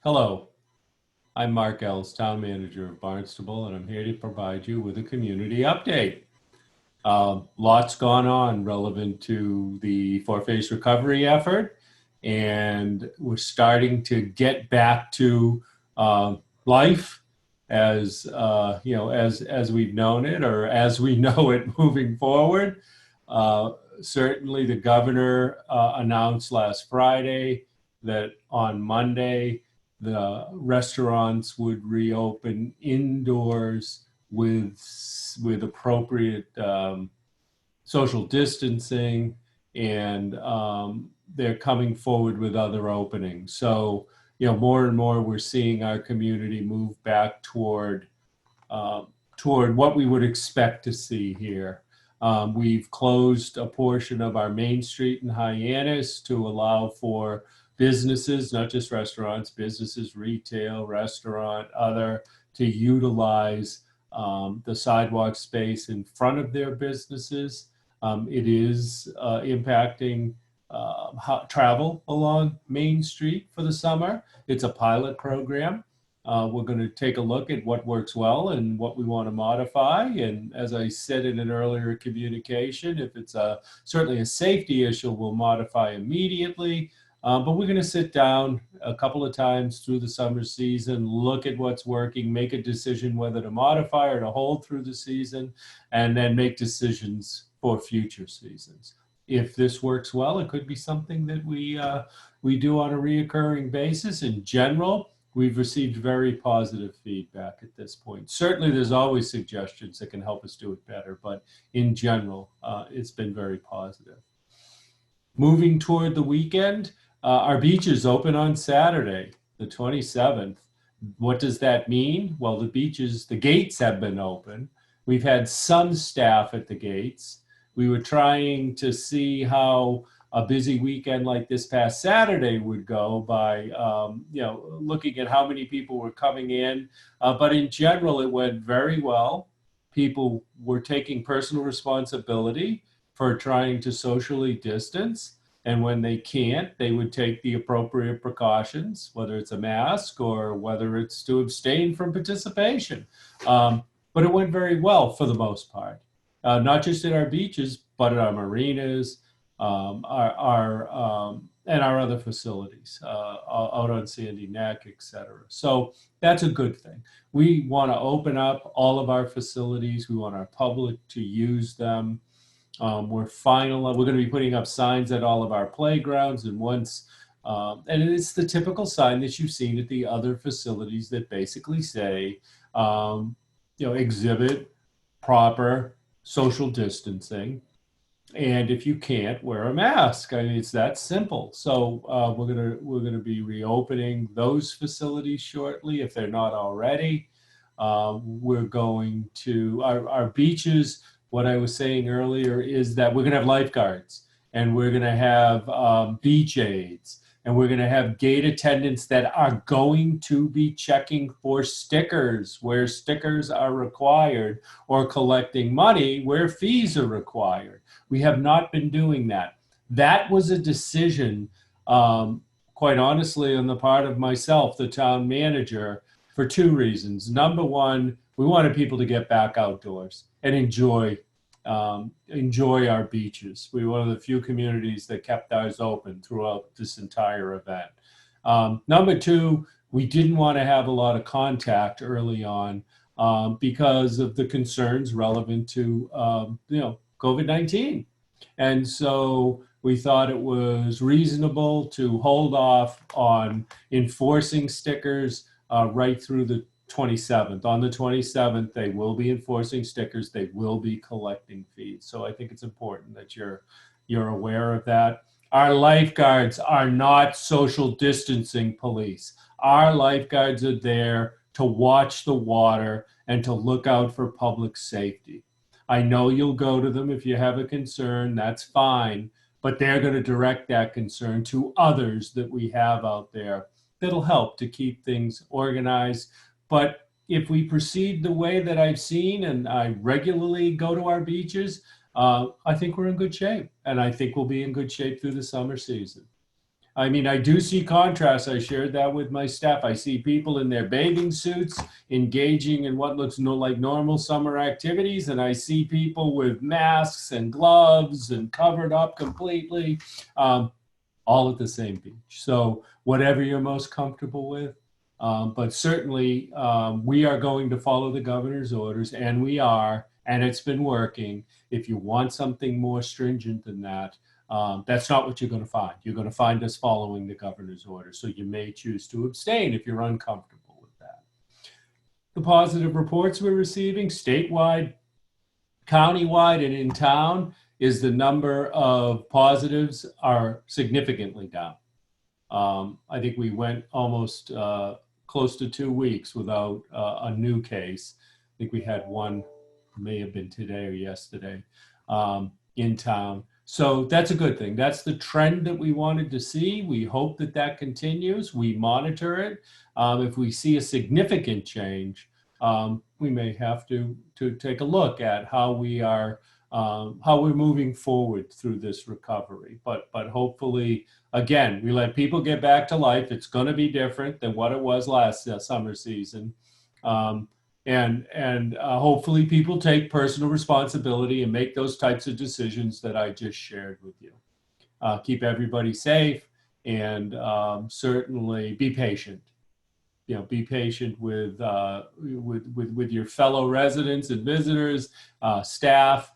Hello, I'm Mark Ells, Town Manager of Barnstable, and I'm here to provide you with a community update. Lots gone on relevant to the four-phase recovery effort, and we're starting to get back to life as we've known it, or as we know it moving forward. Uh, Certainly, the governor announced last Friday that on Monday the restaurants would reopen indoors with appropriate social distancing, and they're coming forward with other openings. So, more and more we're seeing our community move back uh, toward what we would expect to see here. We've closed a portion of our main street in Hyannis to allow for businesses, not just restaurants, businesses, retail, restaurant, other, to utilize the sidewalk space in front of their businesses. It is impacting travel along Main Street for the summer. It's a pilot program. We're going to take a look at what works well and what we want to modify. And as I said in an earlier communication, if it's certainly a safety issue, we'll modify immediately. But we're going to sit down a couple of times through the summer season, look at what's working, make a decision whether to modify or to hold through the season, and then make decisions for future seasons. If this works well, it could be something that we do on a reoccurring basis. In general, we've received very positive feedback at this point. Certainly, there's always suggestions that can help us do it better, but in general, it's been very positive. Moving toward the weekend, our beaches open on Saturday, the 27th. What does that mean? Well, the gates have been open. We've had some staff at the gates. We were trying to see how a busy weekend like this past Saturday would go by, looking at how many people were coming in. But in general, it went very well. People were taking personal responsibility for trying to socially distance. And when they can't, they would take the appropriate precautions, whether it's a mask or whether it's to abstain from participation. But it went very well for the most part, not just at our beaches, but at our marinas, and our other facilities out on Sandy Neck, et cetera. So that's a good thing. We want to open up all of our facilities. We want our public to use them. We're going to be putting up signs at all of our playgrounds, and and it's the typical sign that you've seen at the other facilities that basically say, exhibit proper social distancing. And if you can't, wear a mask. I mean, it's that simple. So we're gonna be reopening those facilities shortly if they're not already. We're going to our beaches. What I was saying earlier is that we're gonna have lifeguards, and we're gonna have beach aides, and we're going to have gate attendants that are going to be checking for stickers where stickers are required, or collecting money where fees are required. We have not been doing that. That was a decision, quite honestly, on the part of myself, the town manager, for two reasons. Number one, we wanted people to get back outdoors and enjoy our beaches. We were one of the few communities that kept ours open throughout this entire event. Number two, we didn't want to have a lot of contact early on because of the concerns relevant to COVID-19. And so we thought it was reasonable to hold off on enforcing stickers right through the 27th. On the 27th, they will be enforcing stickers. They will be collecting fees. So I think it's important that you're aware of that. Our lifeguards are not social distancing police. Our lifeguards are there to watch the water and to look out for public safety. I know you'll go to them if you have a concern, that's fine, but they're going to direct that concern to others that we have out there that'll help to keep things organized. But if we proceed the way that I've seen, and I regularly go to our beaches, I think we're in good shape. And I think we'll be in good shape through the summer season. I mean, I do see contrasts. I shared that with my staff. I see people in their bathing suits engaging in what looks like normal summer activities, and I see people with masks and gloves and covered up completely, all at the same beach. So whatever you're most comfortable with. But certainly, we are going to follow the governor's orders, and we are, and it's been working. If you want something more stringent than that, that's not what you're going to find. You're going to find us following the governor's orders. So you may choose to abstain if you're uncomfortable with that. The positive reports we're receiving statewide, countywide, and in town is the number of positives are significantly down. I think we went almost close to 2 weeks without a new case. I think we had one, may have been today or yesterday, in town. So that's a good thing. That's the trend that we wanted to see. We hope that that continues. We monitor it. If we see a significant change, we may have to take a look at how we're moving forward through this recovery. But hopefully, again, we let people get back to life. It's going to be different than what it was last summer season. And hopefully people take personal responsibility and make those types of decisions that I just shared with you. Keep everybody safe, and certainly be patient. Be patient with your fellow residents and visitors, staff,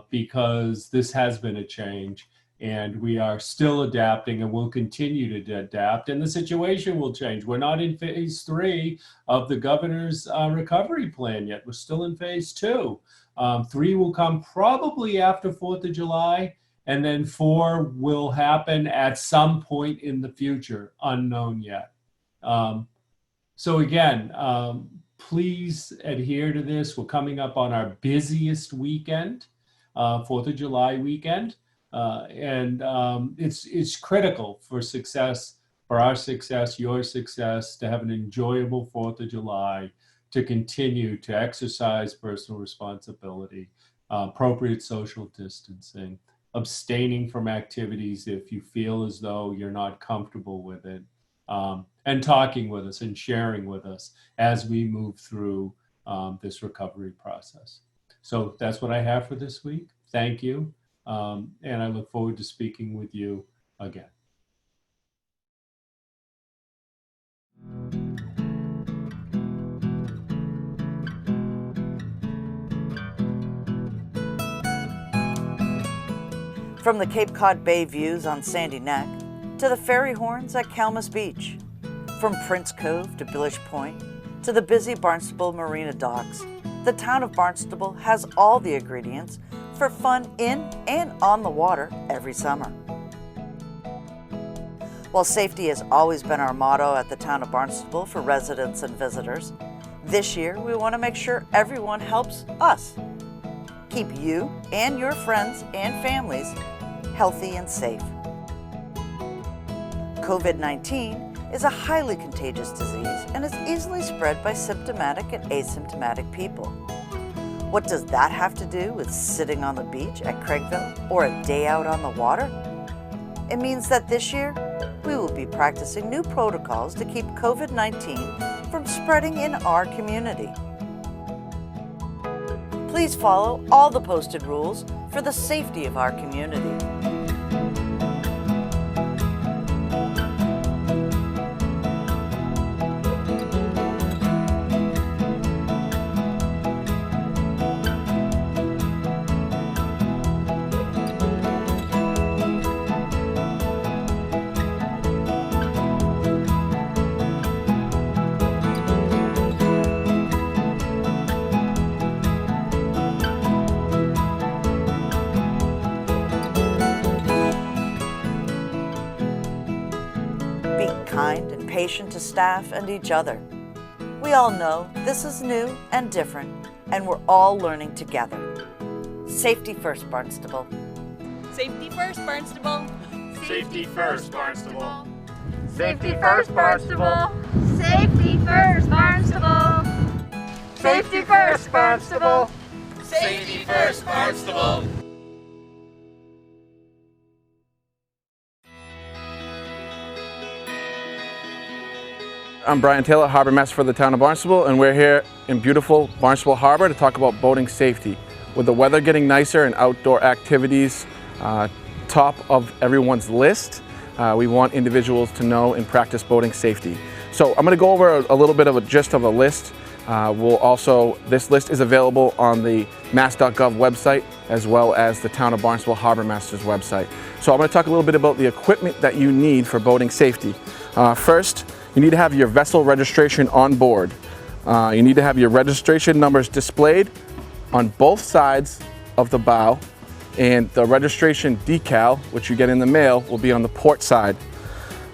because this has been a change. And we are still adapting, and we'll continue to adapt, and the situation will change. We're not in phase 3 of the governor's recovery plan yet. We're still in phase 2. 3 will come probably after 4th of July, and then 4 will happen at some point in the future, unknown yet. So again, please adhere to this. We're coming up on our busiest weekend, 4th of July weekend. And it's critical for success, for our success, your success, to have an enjoyable 4th of July, to continue to exercise personal responsibility, appropriate social distancing, abstaining from activities if you feel as though you're not comfortable with it, and talking with us and sharing with us as we move through this recovery process. So that's what I have for this week. Thank you. And I look forward to speaking with you again. From the Cape Cod Bay views on Sandy Neck to the ferry horns at Calmus Beach, from Prince Cove to Billish Point to the busy Barnstable Marina docks, the town of Barnstable has all the ingredients for fun in and on the water every summer. While safety has always been our motto at the town of Barnstable for residents and visitors, this year we want to make sure everyone helps us keep you and your friends and families healthy and safe. COVID-19 is a highly contagious disease and is easily spread by symptomatic and asymptomatic people. What does that have to do with sitting on the beach at Craigville or a day out on the water? It means that this year, we will be practicing new protocols to keep COVID-19 from spreading in our community. Please follow all the posted rules for the safety of our community. Kind and patient to staff and each other. We all know this is new and different, and we're all learning together. Safety first, Barnstable. Safety first, Barnstable. Safety first, Barnstable. Safety first, Barnstable. Safety first, Barnstable. Safety first, Barnstable. Safety first, Barnstable. I'm Brian Taylor, Harbor Master for the town of Barnstable, and we're here in beautiful Barnstable Harbor to talk about boating safety. With the weather getting nicer and outdoor activities top of everyone's list, we want individuals to know and practice boating safety. So I'm going to go over a little bit of a gist of a list. This list is available on the mass.gov website as well as the Town of Barnstable Harbor Master's website. So I'm going to talk a little bit about the equipment that you need for boating safety. First, you need to have your vessel registration on board. You need to have your registration numbers displayed on both sides of the bow, and the registration decal, which you get in the mail, will be on the port side.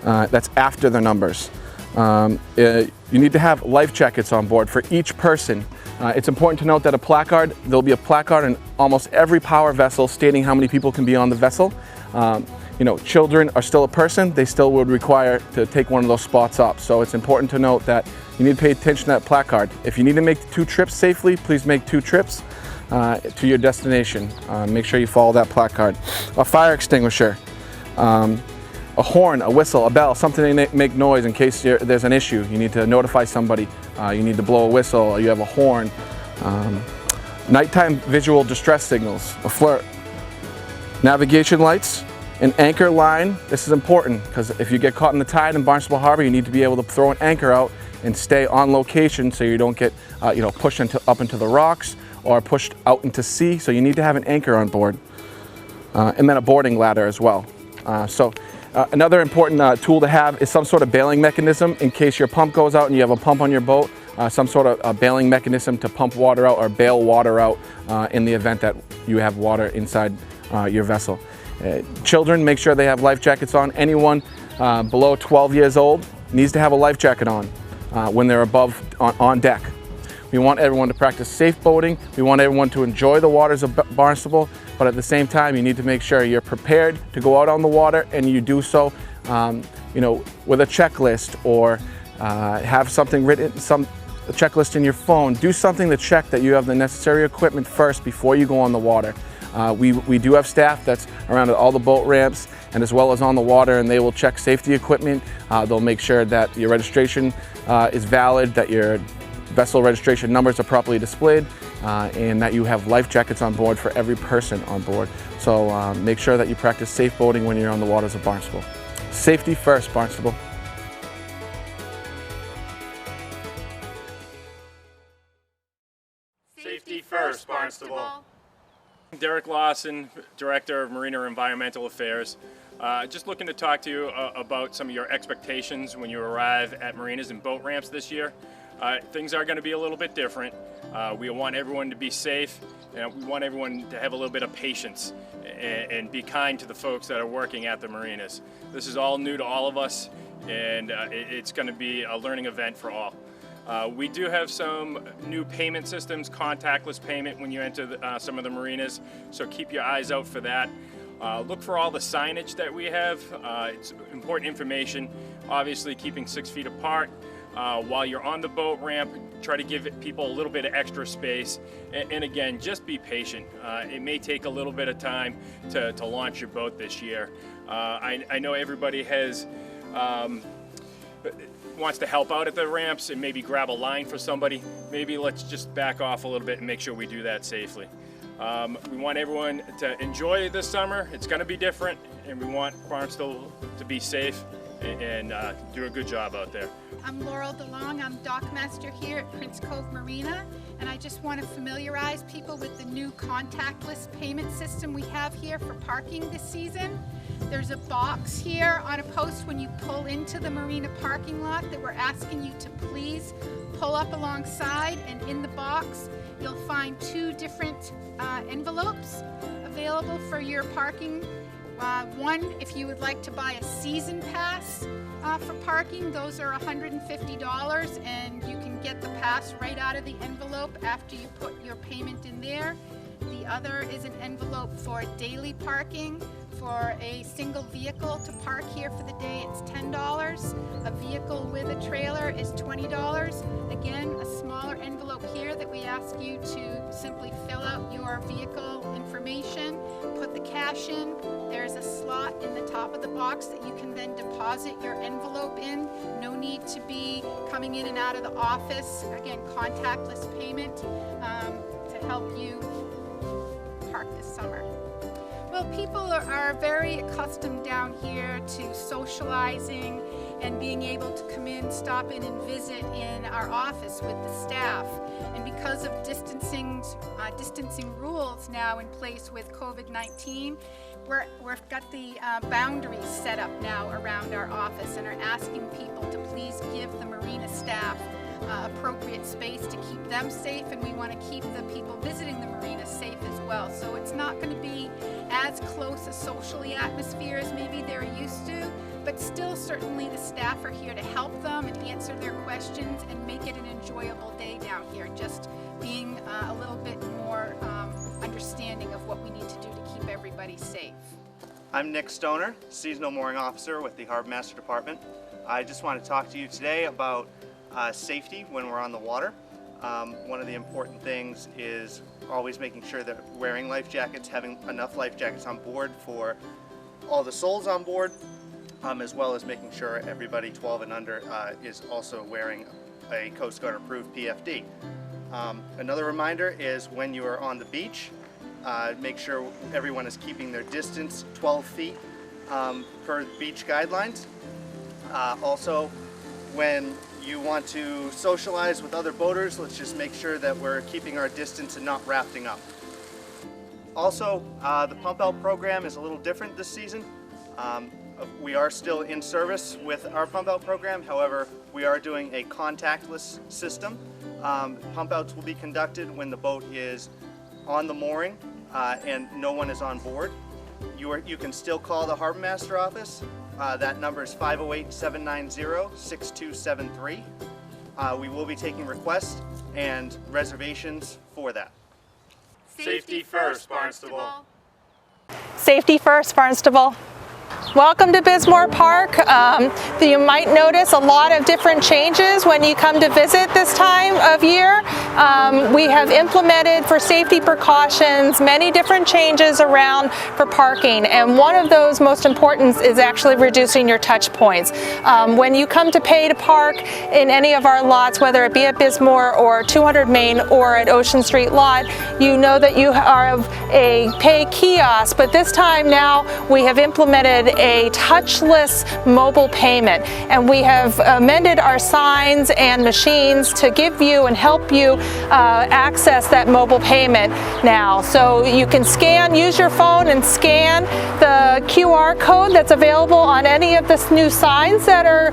That's after the numbers. You need to have life jackets on board for each person. It's important to note that there'll be a placard in almost every power vessel stating how many people can be on the vessel. Children are still a person. They still would require to take one of those spots up. So it's important to note that you need to pay attention to that placard. If you need to make 2 trips safely, please make 2 trips to your destination. Make sure you follow that placard. A fire extinguisher, a horn, a whistle, a bell, something to make noise in case there's an issue. You need to notify somebody. You need to blow a whistle, or you have a horn. Nighttime visual distress signals, a flirt. Navigation lights, an anchor line. This is important because if you get caught in the tide in Barnstable Harbor, you need to be able to throw an anchor out and stay on location so you don't get pushed up into the rocks or pushed out into sea. So you need to have an anchor on board. And then a boarding ladder as well. Another important tool to have is some sort of bailing mechanism in case your pump goes out and you have a pump on your boat. Some sort of a bailing mechanism to pump water out or bail water out in the event that you have water inside your vessel. Children, make sure they have life jackets on. Anyone below 12 years old needs to have a life jacket on when they're on deck. We want everyone to practice safe boating. We want everyone to enjoy the waters of Barnstable, but at the same time, you need to make sure you're prepared to go out on the water, and you do so, with a checklist, or have something written, a checklist in your phone. Do something to check that you have the necessary equipment first before you go on the water. We do have staff that's around at all the boat ramps and as well as on the water, and they will check safety equipment. They'll make sure that your registration is valid, that your vessel registration numbers are properly displayed, and that you have life jackets on board for every person on board. So make sure that you practice safe boating when you're on the waters of Barnstable. Safety first, Barnstable. Safety first, Barnstable. Derek Lawson, Director of Marine and Environmental Affairs. Just looking to talk to you about some of your expectations when you arrive at marinas and boat ramps this year. Things are going to be a little bit different. We want everyone to be safe, and we want everyone to have a little bit of patience and be kind to the folks that are working at the marinas. This is all new to all of us, and it's going to be a learning event for all. We do have some new payment systems, contactless payment when you enter some of the marinas, so keep your eyes out for that. Look for all the signage that we have. It's important information, obviously keeping 6 feet apart. While you're on the boat ramp, try to give people a little bit of extra space. And again, just be patient. It may take a little bit of time to launch your boat this year. I know everybody wants to help out at the ramps and maybe grab a line for somebody. Maybe let's just back off a little bit and make sure we do that safely. We want everyone to enjoy this summer. It's going to be different, and we want Barnstable to be safe and do a good job out there. I'm Laurel DeLong. I'm dock master here at Prince Cove Marina, and I just want to familiarize people with the new contactless payment system we have here for parking this season. There's a box here on a post when you pull into the marina parking lot that we're asking you to please pull up alongside, and in the box you'll find 2 different envelopes available for your parking. One, if you would like to buy a season pass for parking, those are $150, and you can get the pass right out of the envelope after you put your payment in there. The other is an envelope for daily parking For a single vehicle to park here for the day, it's $10. A vehicle with a trailer is $20. Again, a smaller envelope here that we ask you to simply fill out your vehicle information, put the cash in. There's a slot in the top of the box that you can then deposit your envelope in. No need to be coming in and out of the office. Again, contactless payment to help you park this summer. Well, people are very accustomed down here to socializing and being able to come in, stop in and visit in our office with the staff. And because of distancing rules now in place with COVID-19, we've got the boundaries set up now around our office and are asking people to please give the marina staff appropriate space to keep them safe, and we want to keep the people visiting the marina safe as well. So it's not going to be as close a socially atmosphere as maybe they're used to, but still certainly the staff are here to help them and answer their questions and make it an enjoyable day down here, just being a little bit more understanding of what we need to do to keep everybody safe. I'm Nick Stoner, Seasonal Mooring Officer with the Harbor Master Department. I just want to talk to you today about safety when we're on the water. One of the important things is always making sure that wearing life jackets, having enough life jackets on board for all the souls on board, as well as making sure everybody 12 and under is also wearing a Coast Guard approved PFD. Another reminder is when you are on the beach, make sure everyone is keeping their distance 12 feet per beach guidelines. Also, when you want to socialize with other boaters, let's just make sure that we're keeping our distance and not rafting up. Also, the pump out program is a little different this season. We are still in service with our pump out program. However, we are doing a contactless system. Pump outs will be conducted when the boat is on the mooring and no one is on board. You can still call the Harbor Master office. That number is 508-790-6273. We will be taking requests and reservations for that. Safety first, Barnstable. Safety first, Barnstable. Welcome to Bismore Park. You might notice a lot of different changes when you come to visit this time of year. We have implemented for safety precautions many different changes around for parking, and one of those most important is actually reducing your touch points. When you come to pay to park in any of our lots, whether it be at Bismore or 200 Main or at Ocean Street lot, you know that you have a pay kiosk, but this time now we have implemented a touchless mobile payment, and we have amended our signs and machines to give you and help you access that mobile payment now. So you can use your phone and scan the QR code that's available on any of the new signs that are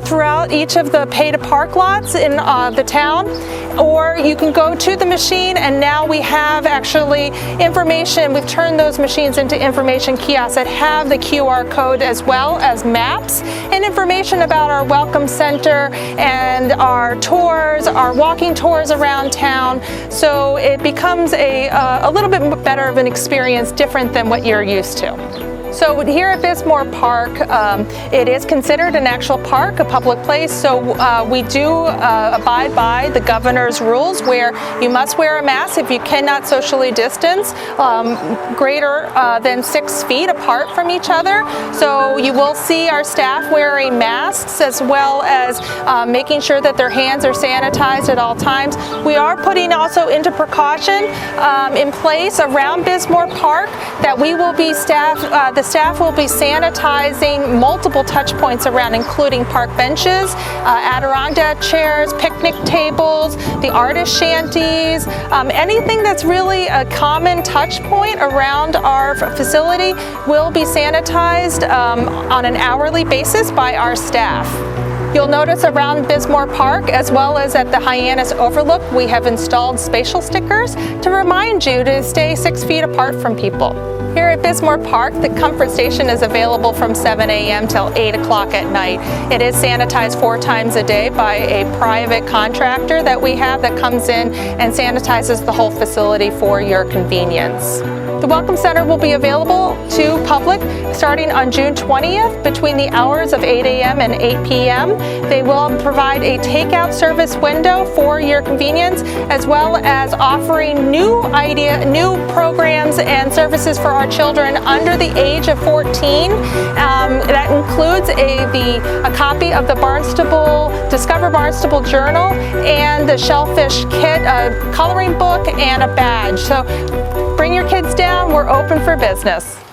throughout each of the pay to park lots in the town, or you can go to the machine, and now we have actually information. We've turned those machines into information kiosks that have the QR code as well as maps and information about our welcome center and our tours, our walking tours around town. So it becomes a little bit better of an experience, different than what you're used to. So here at Bismore Park, it is considered an actual park, a public place, so we do abide by the governor's rules where you must wear a mask if you cannot socially distance greater than 6 feet apart from each other. So you will see our staff wearing masks as well as making sure that their hands are sanitized at all times. We are putting also into precaution in place around Bismore Park that we will be the staff will be sanitizing multiple touch points around, including park benches, Adirondack chairs, picnic tables, the artist shanties, anything that's really a common touch point around our facility will be sanitized on an hourly basis by our staff. You'll notice around Bismore Park, as well as at the Hyannis Overlook, we have installed spatial stickers to remind you to stay 6 feet apart from people. Here at Bismore Park, the comfort station is available from 7 a.m. till 8 o'clock at night. It is sanitized 4 times a day by a private contractor that we have that comes in and sanitizes the whole facility for your convenience. The Welcome Center will be available to public starting on June 20th between the hours of 8 a.m. and 8 p.m. They will provide a takeout service window for your convenience, as well as offering new programs and services for our children under the age of 14. That includes a copy of the Discover Barnstable Journal and the Shellfish Kit, a coloring book, and a badge. So bring your kids down, we're open for business.